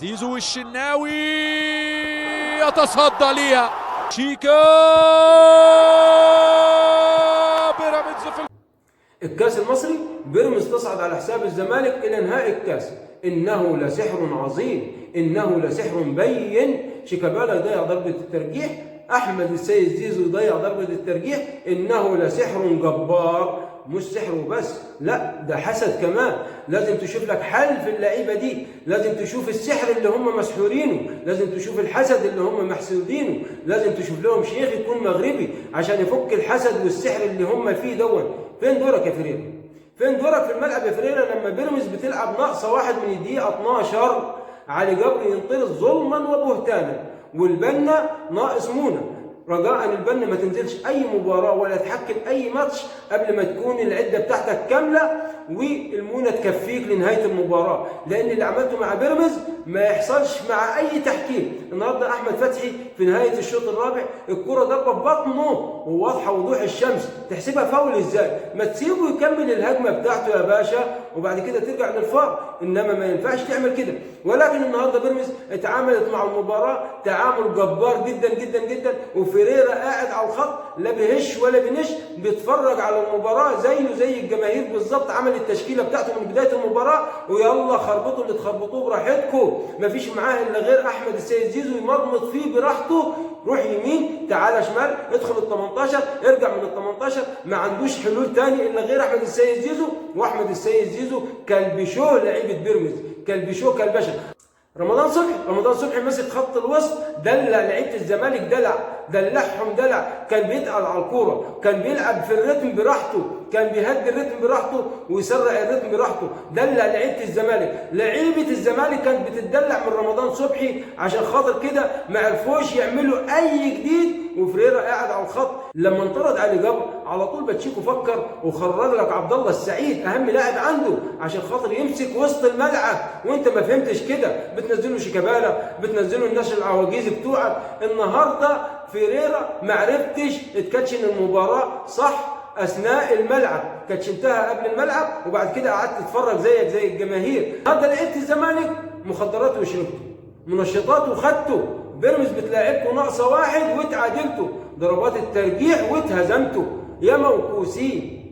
زيزو والشناوي يتصدى ليها شيكا. بيراميدز في الكاس المصري، بيراميدز تصعد على حساب الزمالك الى نهائي الكاس. انه لسحر عظيم، انه لسحر بين. شيكابالا يضيع ضربه الترجيح، احمد السيد زيزو يضيع ضربه الترجيح. انه لسحر جبار، مش سحر وبس، لا ده حسد كمان. لازم تشوف لك حل في اللعيبه دي، لازم تشوف السحر اللي هم مسحورينه، لازم تشوف الحسد اللي هم محسودينه، لازم تشوف لهم شيخ يكون مغربي عشان يفك الحسد والسحر اللي هم فيه دون. فين دورك يا فريرة؟ فين دورك في الملعب يا فريرة لما بيراميدز بتلعب ناقصه واحد من الدقيقه 12 علي جبر ينطرد ظلما وبهتانا، والبنا ناقص مونه؟ رجاء البنا ما تنزلش اي مباراه ولا تحكم اي ماتش قبل ما تكون العده بتاعتك كامله والمونه تكفيك لنهايه المباراه، لان اللي عملته مع بيراميدز ما يحصلش مع اي تحكيم. النهارده احمد فتحي في نهايه الشوط الرابع الكره ضربه في بطنه وواضحه وضوح الشمس، تحسبها فاول ازاي؟ ما تسيبه يكمل الهجمه بتاعته يا باشا وبعد كده ترجع للفار، انما ما ينفعش تعمل كده. ولكن النهارده بيراميدز اتعاملت مع المباراه تعامل جبار جدا جدا جدا، وفيريرا قاعد على الخط لا بيهش ولا بينش، بيتفرج على المباراه زيه زي الجماهير بالظبط. عمل التشكيله بتاعته من بدايه المباراه ويلا خربطوا اللي تخربطوه براحتكم، مفيش معاه الا غير احمد السيد زيزو يمضمض فيه براحته. روح يمين تعالى شمال، ادخل ال 18 ارجع من ال 18، ما عندوش حلول تاني الا غير احمد السيد زيزو. واحمد السيد زيزو كلبشوه لعيبه بيراميدز، كلبشوه كالبشا. رمضان صبحي مسك خط الوسط، دلع لعيبه الزمالك، دلعهم دلع، كان بيتقل على الكوره، كان بيلعب في الريتم براحته، كان بيهدي الريتم براحته ويسرع الريتم براحته، دلع لعيبه الزمالك. لعيبه الزمالك كانت بتدلع من رمضان صبحي عشان خاطر كده ما عرفوش يعملوا اي جديد، وفريرا قاعد على الخط. لما انطرد علي جبر على طول باتشيكو فكر وخرج لك عبد الله السعيد اهم لاعب عنده عشان خاطر يمسك وسط الملعب، وانت ما فهمتش كده، بتنزلوا شيكابالا، بتنزلوا الناس العواجيز بتوعك. النهارده فيريرا ما عرفتش تكاتشن المباراه صح اثناء الملعب، كاتشنتها قبل الملعب وبعد كده قعدت تتفرج زيك زي الجماهير. النهارده لعبت الزمالك مخدرات وشربته، منشطات وخدته، بيراميدز بتلاعبكم ناقصه واحد واتعادلتوا، ضربات الترجيح واتهزمتوا يا موكوسين.